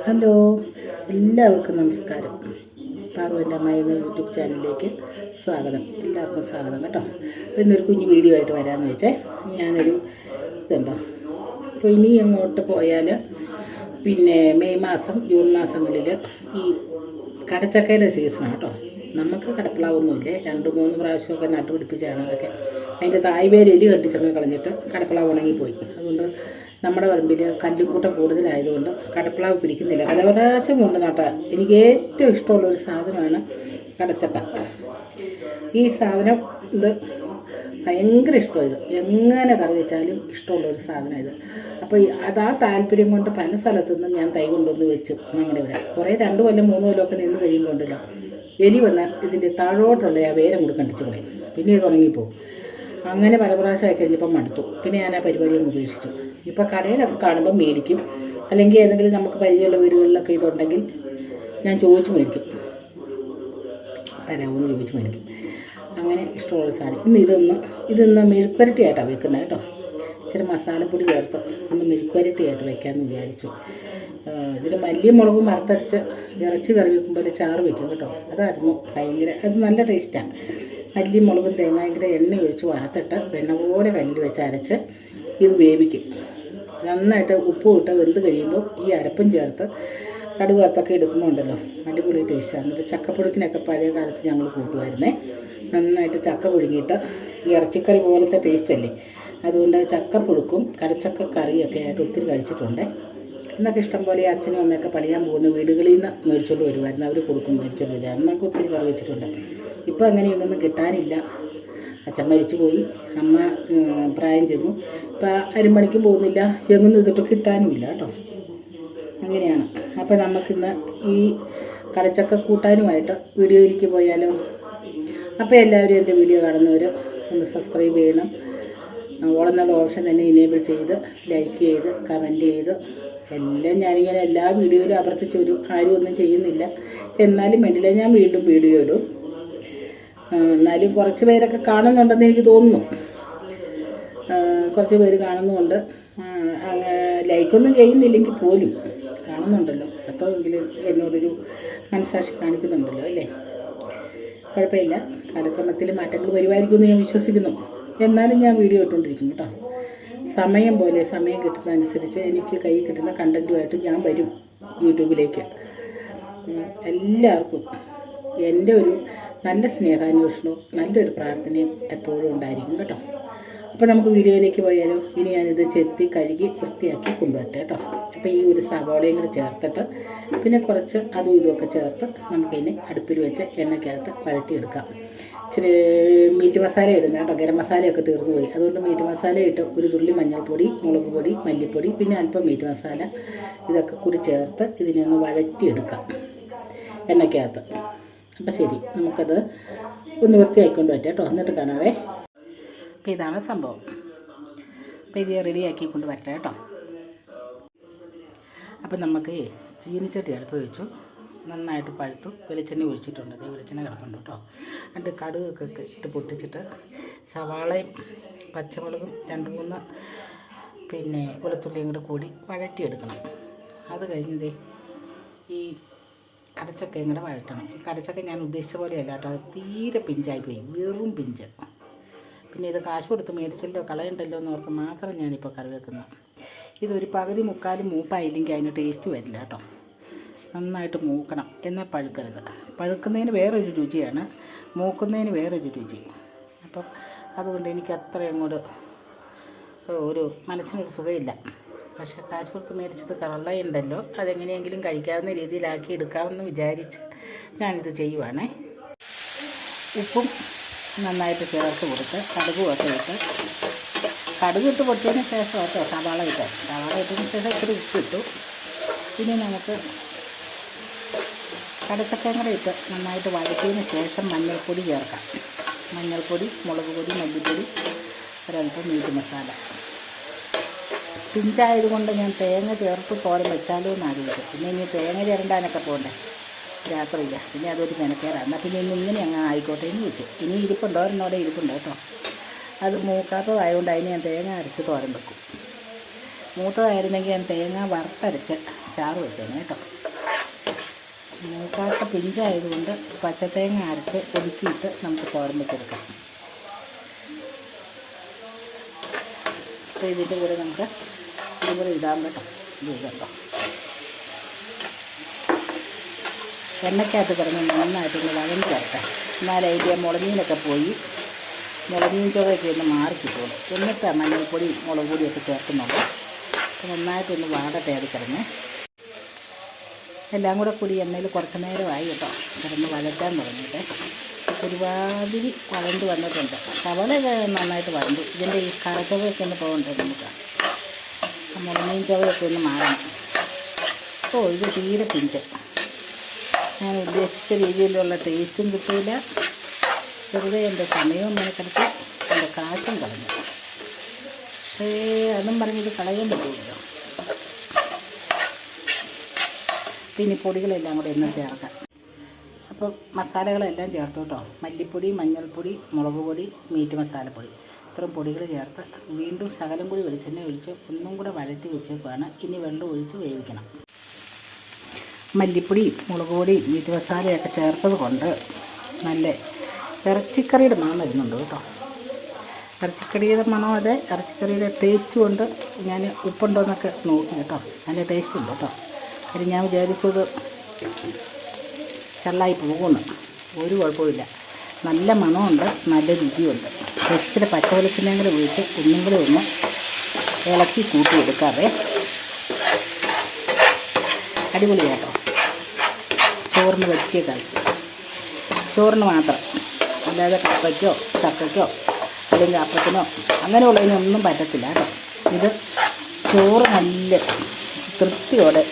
Hello, എല്ലാവർക്കും നമസ്കാരം. പാറുവിൻ്റെ അമ്മ എന്ന യൂട്യൂബ് ചാനലിലേക്ക് സ്വാഗതം. എല്ലാവർക്കും സ്വാഗതം കേട്ടോ. അപ്പോൾ ഇന്നൊരു കുഞ്ഞു വീഡിയോ ആയിട്ട് വരാമെന്ന് വെച്ചാൽ ഞാനൊരു ഇതുണ്ടോ, അപ്പോൾ ഇനി അങ്ങോട്ട് പോയാൽ പിന്നെ മെയ് മാസം ജൂൺ മാസങ്ങളിൽ ഈ കടച്ചക്കയുടെ സീസണാണ് കേട്ടോ. നമുക്ക് കടപ്പിളാവൊന്നുമില്ലേ, 2-3 പ്രാവശ്യമൊക്കെ നട്ടുപിടിപ്പിച്ചാണ് അതൊക്കെ. അതിൻ്റെ തായ്വേര് എലി കണ്ടിച്ചൊക്കെ കളഞ്ഞിട്ട് കടപ്പിളാവ് ഉണങ്ങിപ്പോയി. അതുകൊണ്ട് നമ്മുടെ പറമ്പിൽ കല്ലുകൂട്ടം കൂടുതലായതുകൊണ്ട് കടപ്പിളാവ് പിടിക്കുന്നില്ല. പല പ്രാവശ്യം കൊണ്ട് നട്ടാൽ എനിക്ക് ഏറ്റവും ഇഷ്ടമുള്ളൊരു സാധനമാണ് കടച്ചക്ക. ഈ സാധനം ഇത് ഭയങ്കര ഇഷ്ടമാണ്. ഇത് എങ്ങനെ കറി വെച്ചാലും ഇഷ്ടമുള്ളൊരു സാധനം ഇത്. അപ്പോൾ അതാ താല്പര്യം കൊണ്ട് പല സ്ഥലത്തുനിന്നും ഞാൻ തൈ കൊണ്ടുവന്ന് വെച്ചു. നമ്മുടെ ഇവിടെ കുറേ 2 കൊല്ലം 3 കൊല്ലമൊക്കെ നിന്ന് കഴിയുമ്പോൾ ഉണ്ടല്ലോ, എലി വന്ന് ഇതിൻ്റെ താഴോട്ടുള്ള ആ വേരം കൂടി കണ്ടിച്ചു കളയും. പിന്നെ ഇത് ഉണങ്ങിപ്പോവും. അങ്ങനെ പല പ്രാവശ്യമായി കഴിഞ്ഞപ്പോൾ മടുത്തു. പിന്നെ ഞാൻ ആ പരിപാടിയൊന്നും ഉപേക്ഷിച്ചു. ഇപ്പോൾ കടയിലൊക്കെ കാണുമ്പോൾ മേടിക്കും, അല്ലെങ്കിൽ ഏതെങ്കിലും നമുക്ക് പരിചയമുള്ള വീടുകളിലൊക്കെ ഇതുണ്ടെങ്കിൽ ഞാൻ ചോദിച്ച് മേടിക്കും, തരാമെന്ന് ചോദിച്ച് മേടിക്കും. അങ്ങനെ ഇഷ്ടമുള്ള സാധനം. ഇതൊന്ന് മെഴുക്കുരട്ടിയായിട്ടാണ് വെക്കുന്നത് കേട്ടോ. ഇച്ചിരി മസാലപ്പൊടി ചേർത്ത് ഒന്ന് മെഴുക്കുരട്ടിയായിട്ട് വെക്കാമെന്ന് വിചാരിച്ചു. ഇതിൽ മല്ലിയും മുളകും വറുത്തരച്ച് ഇറച്ചി കറി വെക്കുമ്പോൾ ചാറ് വയ്ക്കും കേട്ടോ. അതായിരുന്നു ഭയങ്കര, അത് നല്ല ടേസ്റ്റാണ്. മല്ലിയും മുളകും തേങ്ങയും കൂടെ എണ്ണ ഒഴിച്ച് വറുത്തിട്ട് വെണ്ണ പോലെ കല്ലിൽ വെച്ച് അരച്ച് ഇത് വേവിക്കും. നന്നായിട്ട് ഉപ്പും ഇട്ട് വെന്ത് കഴിയുമ്പോൾ ഈ അരപ്പും ചേർത്ത് കടുക് വറുത്തൊക്കെ എടുക്കുമ്പോൾ ഉണ്ടല്ലോ, അടിപൊളി ടേസ്റ്റാണ്. എന്നിട്ട് ചക്കപ്പുഴുക്കിനൊക്കെ പഴയ കാലത്ത് ഞങ്ങൾ കൂട്ടുമായിരുന്നേ. നന്നായിട്ട് ചക്ക പുഴുങ്ങിയിട്ട് ഈ ഇറച്ചിക്കറി പോലത്തെ ടേസ്റ്റ് അല്ലേ, അതുകൊണ്ട് ചക്കപ്പുഴുക്കും കടച്ചക്ക കറിയൊക്കെ ആയിട്ട് ഒത്തിരി കഴിച്ചിട്ടുണ്ട്. എന്നൊക്കെ ഇഷ്ടം പോലെ അച്ഛനും അമ്മയൊക്കെ പണിയാൻ പോകുന്ന വീടുകളിൽ നിന്ന് മേടിച്ചുകൊണ്ട് വരുമായിരുന്നു. അവർ കൊടുക്കും, മേടിച്ചുകൊണ്ട് വരിക. അന്നൊക്കെ ഒത്തിരി കറി വെച്ചിട്ടുണ്ട്. ഇപ്പോൾ അങ്ങനെയൊന്നും കിട്ടാനില്ല. അച്ഛൻ മരിച്ചു പോയി, അമ്മ പ്രായം ചെന്നു. ഇപ്പോൾ അരിമണിക്കും പോകുന്നില്ല, എങ്ങൊന്നും ഇതിട്ട് കിട്ടാനുമില്ല കേട്ടോ. അങ്ങനെയാണ്. അപ്പോൾ നമുക്കിന്ന് ഈ കടച്ചക്ക കൂട്ടാനുമായിട്ട് വീഡിയോയിലേക്ക് പോയാലോ. അപ്പോൾ എല്ലാവരും എൻ്റെ വീഡിയോ കാണുന്നവർ ഒന്ന് സബ്സ്ക്രൈബ് ചെയ്യണം. ഓളെന്നുള്ള ഓപ്ഷൻ തന്നെ ഇനേബിൾ ചെയ്ത് ലൈക്ക് ചെയ്ത് കമൻറ്റ് ചെയ്ത് എല്ലാം ഞാനിങ്ങനെ എല്ലാ വീഡിയോയിലും ആവർത്തിച്ച് ആരും ഒന്നും ചെയ്യുന്നില്ല. എന്നാലും വേണ്ടില്ല, ഞാൻ വീണ്ടും വീഡിയോ ഇടും. എന്നാലും കുറച്ച് പേരൊക്കെ കാണുന്നുണ്ടെന്ന് എനിക്ക് തോന്നുന്നു. കുറച്ച് പേര് കാണുന്നുണ്ട്. ലൈക്കൊന്നും ചെയ്യുന്നില്ലെങ്കിൽ പോലും കാണുന്നുണ്ടല്ലോ. അപ്പോഴെങ്കിലും എന്നോടൊരു മനസ്സാക്ഷി കാണിക്കുന്നുണ്ടല്ലോ അല്ലേ. കുഴപ്പമില്ല, കാലക്രമത്തിൽ മാറ്റങ്ങൾ വരുമായിരിക്കുമെന്ന് ഞാൻ വിശ്വസിക്കുന്നു. എന്നാലും ഞാൻ വീഡിയോ ഇട്ടുകൊണ്ടിരിക്കും കേട്ടോ. സമയം പോലെ സമയം കിട്ടുന്നതനുസരിച്ച് എനിക്ക് കയ്യിൽ കിട്ടുന്ന കണ്ടൻറ്റുമായിട്ട് ഞാൻ വരും യൂട്യൂബിലേക്ക്. എല്ലാവർക്കും എൻ്റെ ഒരു നല്ല സ്നേഹാന്വേഷണവും നല്ലൊരു പ്രാർത്ഥനയും എപ്പോഴും ഉണ്ടായിരിക്കും കേട്ടോ. അപ്പോൾ നമുക്ക് വീഡിയോയിലേക്ക് പോയാലോ. ഇനി ഞാനിത് ചെത്തി കഴുകി വൃത്തിയാക്കി കൊണ്ടുവരട്ടെ കേട്ടോ. അപ്പോൾ ഈ ഒരു സവാളയും കൂടെ ചേർത്തിട്ട് പിന്നെ കുറച്ച് അതും ഇതുമൊക്കെ ചേർത്ത് നമുക്കിതിനെ അടുപ്പിൽ വെച്ച് എണ്ണയ്ക്കകത്ത് വഴറ്റിയെടുക്കാം. ഇച്ചിരി മീറ്റ് മസാല ഇടുന്ന കേട്ടോ. ഗരം മസാലയൊക്കെ തീർന്നു പോയി, അതുകൊണ്ട് മീറ്റ് മസാല ഇട്ട് ഒരു തുള്ളി മഞ്ഞൾപ്പൊടി, മുളക് പൊടി, മല്ലിപ്പൊടി, പിന്നെ അല്പം മീറ്റ് മസാല ഇതൊക്കെ കൂടി ചേർത്ത് ഇതിനെ ഒന്ന് വഴറ്റിയെടുക്കാം എണ്ണയ്ക്കകത്ത്. അപ്പോൾ ശരി, നമുക്കത് ഒന്ന് വൃത്തിയാക്കിക്കൊണ്ട് പറ്റാം കേട്ടോ. എന്നിട്ട് കാണാവേ. അപ്പോൾ ഇതാണ് സംഭവം. അപ്പോൾ ഇത് റെഡിയാക്കിക്കൊണ്ട് പറ്റാം കേട്ടോ. അപ്പോൾ നമുക്ക് ചീനിച്ചട്ടി അടുപ്പ് വെച്ചു. നന്നായിട്ട് പഴുത്തു. വെളിച്ചെണ്ണ ഒഴിച്ചിട്ടുണ്ട്. വെളിച്ചെണ്ണ കിടപ്പുണ്ട് കേട്ടോ. എന്നിട്ട് കടുകൊക്കെ ഇട്ട് പൊട്ടിച്ചിട്ട് സവാളയും പച്ചമുളകും 2-3 പിന്നെ വെളുത്തുള്ളിയും കൂടി വഴറ്റിയെടുക്കണം. അത് കഴിഞ്ഞതേ ഈ കടച്ചക്കയും കൂടെ വഴറ്റണം. ഈ കടച്ചക്ക ഞാൻ ഉദ്ദേശിച്ച പോലെയല്ല കേട്ടോ, അത് തീരെ പിഞ്ചായിപ്പോയി, വെറും പിഞ്ച്. പിന്നെ ഇത് കാശ് കൊടുത്ത് മേടിച്ചല്ലോ, കളയണ്ടല്ലോ എന്ന് ഓർത്ത് മാത്രം ഞാനിപ്പോൾ കറി വെക്കുന്നത്. ഇതൊരു പകുതി മുക്കാലും മൂപ്പായില്ലെങ്കിൽ അതിന് ടേസ്റ്റ് വരില്ല കേട്ടോ. നന്നായിട്ട് മൂക്കണം, എന്നാൽ പഴുക്കരുത്. പഴുക്കുന്നതിന് വേറൊരു രുചിയാണ്, മൂക്കുന്നതിന് വേറൊരു രുചി. അപ്പം അതുകൊണ്ട് എനിക്ക് അത്ര അങ്ങോട്ട് ഒരു മനസ്സിനൊരു സുഖമില്ല. പക്ഷേ കാശ് കൊടുത്ത് മേടിച്ചത് കളയുണ്ടല്ലോ, അതെങ്ങനെയെങ്കിലും കഴിക്കാവുന്ന രീതിയിലാക്കി എടുക്കാമെന്ന് വിചാരിച്ച് ഞാനിത് ചെയ്യുവാണേ. ഉപ്പും നന്നായിട്ട് ചേർത്ത് കൊടുത്ത് കടുകുമൊക്കെ ഇട്ട്, കടുകിട്ട് പൊട്ടിയതിന് ശേഷം കേട്ടോ സവാള ഇട്ടതിന് ശേഷം ഇത്തിരി ഉപ്പിട്ടു. പിന്നെ നമുക്ക് കടച്ചക്കയും കൂടെ ഇട്ട് നന്നായിട്ട് വഴറ്റിയതിന് ശേഷം മഞ്ഞൾപ്പൊടി ചേർക്കാം. മഞ്ഞൾപ്പൊടി, മുളക് പൊടി, മല്ലിപ്പൊടി, ഒരൽപ്പം മീറ്റ് മസാല. പിഞ്ചായതുകൊണ്ട് ഞാൻ തേങ്ങ ചേർത്ത് തോരൻ വെച്ചാലോ എന്ന് ആലോചിച്ചു. പിന്നെ ഇനി തേങ്ങ ചേരണ്ടാനൊക്കെ പോകണ്ടേ രാത്രിയില്ല, പിന്നെ അതൊരു മെനക്കേടാണ്. എന്നാൽ പിന്നെ ഇങ്ങനെ അങ്ങ് ആയിക്കോട്ടെ എന്ന് വെച്ചു. ഇനി ഇരിപ്പുണ്ടോ എന്നോടെ ഇരിപ്പുണ്ട് കേട്ടോ. അത് മൂക്കാത്തതായതുകൊണ്ട് അതിന് ഞാൻ തേങ്ങ അരച്ച് തോരൻ വെക്കും. മൂത്തതായിരുന്നെങ്കിൽ ഞാൻ തേങ്ങ വറുത്തരച്ച് ചാറ് വെച്ചേനെ കേട്ടോ. മൂക്കാത്ത പിഞ്ചായതുകൊണ്ട് പച്ചത്തേങ്ങ അരച്ച് ഒതുക്കിയിട്ട് നമുക്ക് തോരൻ വെച്ചെടുക്കാം. അപ്പോൾ ഇതിൻ്റെ കൂടെ നമുക്ക് ഇതുപോലെ ഇടാൻ കേട്ടോ. ഇത് കേട്ടോ, എണ്ണയ്ക്കകത്ത് കിടന്ന് നന്നായിട്ടൊന്ന് വഴണ്ട് വരട്ടെ. എന്നാലും അതിൻ്റെ മുളഞ്ഞീനൊക്കെ പോയി മുളഞ്ഞീൻ ചുവയൊക്കെ ഒന്ന് മാറി കിട്ടുള്ളൂ. എന്നിട്ട് മഞ്ഞൾപ്പൊടി മുളക് പൊടിയൊക്കെ ചേർക്കുന്നുള്ളൂ. അപ്പോൾ നന്നായിട്ടൊന്ന് വാടട്ടെ അത് കിടന്ന്. എല്ലാം കൂടി എണ്ണയിൽ കുറച്ച് നേരമായി കേട്ടോ കിടന്ന് വഴറ്റാൻ തുടങ്ങിയിട്ട്. ഒരുമാതിരി വഴണ്ട് വന്നിട്ടുണ്ട്. സവാളയൊക്കെ നന്നായിട്ട് വഴണ്ടു. ഇതിൻ്റെ ഈ കറച്ചവയൊക്കെ ഒന്ന് പോകണ്ടേ നമുക്ക്. മുളഞ്ഞീൻ ചുവയൊക്കെ ഒന്ന് മാറണം. ഓ ഇത് തീരെ പിഞ്ച്. ഞാൻ ഉദ്ദേശിച്ച രീതിയിലുള്ള ടേസ്റ്റും കിട്ടിയില്ല. വെറുതെ എൻ്റെ സമയവും മെനക്കെടുത്ത് എൻ്റെ കാശും കളഞ്ഞു. പക്ഷേ അതും പറഞ്ഞിട്ട് കളയാൻ പറ്റില്ല. പിന്നെ പൊടികളെല്ലാം കൂടെ എന്നും ചേർക്കാം. അപ്പോൾ മസാലകളെല്ലാം ചേർത്തു കേട്ടോ. മല്ലിപ്പൊടി, മഞ്ഞൾപ്പൊടി, മുളക് പൊടി, മീറ്റ് മസാലപ്പൊടി, ഇത്രയും പൊടികൾ ചേർത്ത് വീണ്ടും ശകലം കൂടി വെളിച്ചെണ്ണ ഒഴിച്ച് ഒന്നും കൂടെ വഴറ്റി വെച്ചേക്കാണ്. ഇനി വെള്ളം ഒഴിച്ച് വേവിക്കണം. മല്ലിപ്പൊടി, മുളക് പൊടി, മീറ്റ് മസാലയൊക്കെ ചേർത്തത് കൊണ്ട് നല്ല ഇറച്ചിക്കറിയുടെ മണം വരുന്നുണ്ട് കേട്ടോ. ഇറച്ചിക്കറിയുടെ മണം, അതെ ഇറച്ചിക്കറിയുടെ ടേസ്റ്റ് കൊണ്ട് ഞാൻ ഉപ്പുണ്ടോയെന്നൊക്കെ നോക്കി കേട്ടോ. നല്ല ടേസ്റ്റ് ഉണ്ട് കേട്ടോ. അത് ഞാൻ വിചാരിച്ചത് ചള്ളായി പോകുന്നു. ഒരു കുഴപ്പമില്ല. നല്ല മണമുണ്ട്, നല്ല രുചിയുണ്ട്. ഇച്ചിരി പച്ചവെളിച്ചെണ്ണയും കൂടെ ഒഴിച്ച് ഒന്നും കൂടെ ഒന്ന് ഇളക്കി കൂട്ടിയെടുക്കാതെ അടിപൊളി കേട്ടോ. ചോറിന് പറ്റിയ കറി, ചോറിന് മാത്രം, അല്ലാതെ കപ്പയ്ക്കോ ചക്കയ്ക്കോ അല്ലെങ്കിൽ അപ്പത്തിനോ അങ്ങനെയുള്ളതിനൊന്നും പറ്റത്തില്ല കേട്ടോ. ഇത് ചോറ് നല്ല തൃപ്തിയോടെ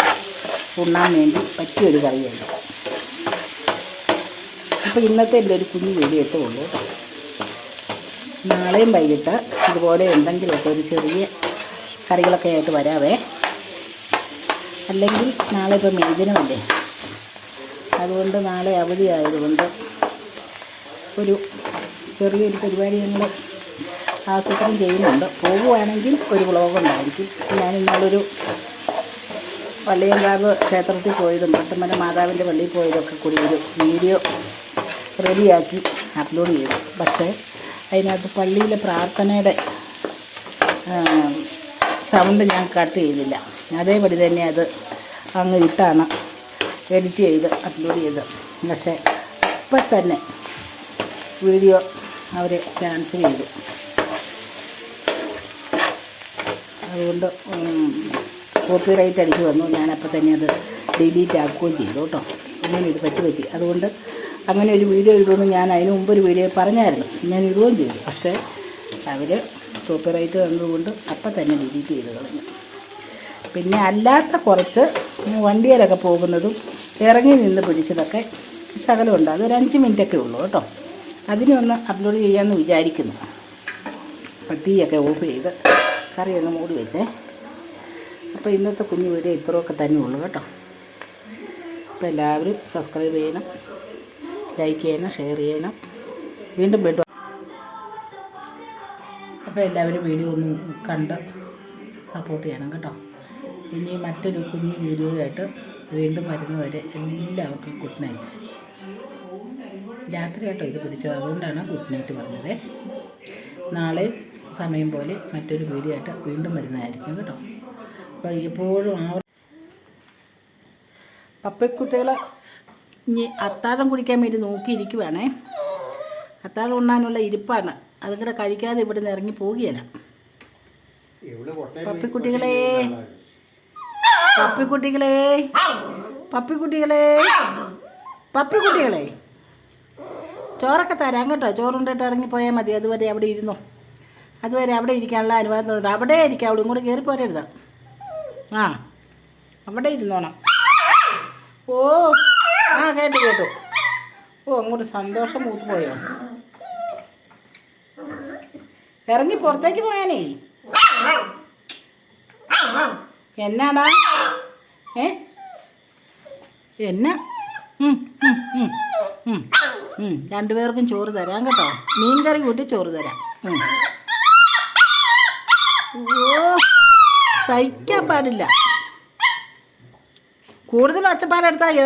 ഉണ്ണാൻ വേണ്ടി പറ്റിയൊരു കറിയുണ്ട്. അപ്പോൾ ഇന്നത്തെ എൻ്റെ ഒരു കുഞ്ഞു വീഡിയോ ഇട്ടുള്ളൂ കേട്ടോ. നാളെയും വൈകിട്ട് ഇതുപോലെ എന്തെങ്കിലുമൊക്കെ ഒരു ചെറിയ കറികളൊക്കെ ആയിട്ട് വരാവേ. അല്ലെങ്കിൽ നാളെ ഇപ്പോൾ മെയ്ദിനമല്ലേ, അതുകൊണ്ട് നാളെ അവധി ആയതുകൊണ്ട് ഒരു ചെറിയൊരു പരിപാടി ഞങ്ങൾ ആസൂത്രണം ചെയ്യുന്നുണ്ട്. പോകുവാണെങ്കിൽ ഒരു വ്ളോഗുണ്ടായിരിക്കും. ഞാൻ ഇന്നാളൊരു വള്ളിയങ്കാവ് ക്ഷേത്രത്തിൽ പോയതും പട്ടമല മാതാവിൻ്റെ പള്ളിയിൽ പോയതൊക്കെ കൂടി ഒരു വീഡിയോ റെഡിയാക്കി അപ്ലോഡ് ചെയ്തു. പക്ഷേ അതിനകത്ത് പള്ളിയിലെ പ്രാർത്ഥനയുടെ സൗണ്ട് ഞാൻ കട്ട് ചെയ്തില്ല. അതേപടി തന്നെ അത് അങ്ങ് ഇട്ടാണ് എഡിറ്റ് ചെയ്ത് അപ്ലോഡ് ചെയ്ത്. പക്ഷേ ഇപ്പം തന്നെ വീഡിയോ അവർ ക്യാൻസൽ ചെയ്തു. അതുകൊണ്ട് കോപ്പിറൈറ്റ് അടിച്ച് വന്നു. ഞാനപ്പോൾ തന്നെ അത് ഡിലീറ്റ് ആക്കുകയും ചെയ്തു കേട്ടോ. അങ്ങനെ ഇത് പറ്റി. അതുകൊണ്ട് അങ്ങനെ ഒരു വീഡിയോ ഇടുമെന്ന് ഞാൻ അതിന് മുമ്പ് ഒരു വീഡിയോ പറഞ്ഞായിരുന്നു. ഞാൻ ഇടുകയും ചെയ്തു. പക്ഷേ അവർ കോപ്പിറൈറ്റ് തന്നതുകൊണ്ട് അപ്പം തന്നെ ഡിലീറ്റ് ചെയ്ത് കളഞ്ഞു. പിന്നെ അല്ലാത്ത കുറച്ച് വണ്ടിയിലൊക്കെ പോകുന്നതും ഇറങ്ങി നിന്ന് പിടിച്ചതൊക്കെ ശകലമുണ്ട്. അതൊരു 5 മിനിറ്റൊക്കെ ഉള്ളൂ കേട്ടോ. അതിനൊന്ന് അപ്ലോഡ് ചെയ്യാമെന്ന് വിചാരിക്കുന്നു. അപ്പം തീയൊക്കെ ഓഫ് ചെയ്ത് കറിയൊന്ന് മൂടി വെച്ചേ. അപ്പോൾ ഇന്നത്തെ കുഞ്ഞു വീഡിയോ ഇത്രയൊക്കെ തന്നെ ഉള്ളൂ കേട്ടോ. അപ്പോൾ എല്ലാവരും സബ്സ്ക്രൈബ് ചെയ്യണം, ലൈക്ക് ചെയ്യണം, ഷെയർ ചെയ്യണം. വീണ്ടും വീണ്ടും അപ്പോൾ എല്ലാവരും വീഡിയോ ഒന്ന് കണ്ട് സപ്പോർട്ട് ചെയ്യണം കേട്ടോ. ഇനി മറ്റൊരു കുഞ്ഞു വീഡിയോ ആയിട്ട് വീണ്ടും വരുന്നവരെ എല്ലാവർക്കും ഗുഡ് നൈറ്റ്. രാത്രി കേട്ടോ ഇത് പിടിച്ചത്, അതുകൊണ്ടാണ് ഗുഡ് നൈറ്റ് പറഞ്ഞത്. നാളെ സമയം പോലെ മറ്റൊരു വീഡിയോ ആയിട്ട് വീണ്ടും വരുന്നതായിരിക്കും കേട്ടോ. അപ്പോൾ എപ്പോഴും പപ്പക്കുട്ടികൾ ഇനി അത്താഴം കുടിക്കാൻ വേണ്ടി നോക്കിയിരിക്കുവാണേ. അത്താഴം ഉണ്ണാനുള്ള ഇരിപ്പാണ്. അതുകൂടെ കഴിക്കാതെ ഇവിടെ നിന്ന് ഇറങ്ങി പോവുകയല്ല. പപ്പിക്കുട്ടികളെ പപ്പിക്കുട്ടികളെ പപ്പിക്കുട്ടികളെ പപ്പിക്കുട്ടികളെ ചോറൊക്കെ തരാം കേട്ടോ. ചോറുണ്ടിട്ട് ഇറങ്ങിപ്പോയാൽ മതി. അതുവരെ അവിടെ ഇരുന്നു. അതുവരെ അവിടെ ഇരിക്കാനുള്ള അനുവാദം തന്നിട്ട് അവിടെ ഇരിക്കാം. അവിടെ ഇങ്ങോട്ട് കയറി പോരരുത്. ആ അവിടെ ഇരുന്നോണം. ഓ ആ കേട്ടു. ഓ അങ്ങോട്ട് സന്തോഷം മൂത്ത് പോയോ? ഇറങ്ങി പുറത്തേക്ക് പോയാനേ. എന്നാടാ എന്നാ? രണ്ടുപേർക്കും ചോറ് തരാം കേട്ടോ. മീൻകറി കൂട്ടി ചോറ് തരാം. ഓ സഹിക്കാൻ പാടില്ല. കൂടുതൽ ഒച്ചപ്പാടെടുത്താൽ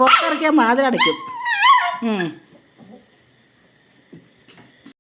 പുറത്തിറക്കിയാൽ മാതിരടയ്ക്കും.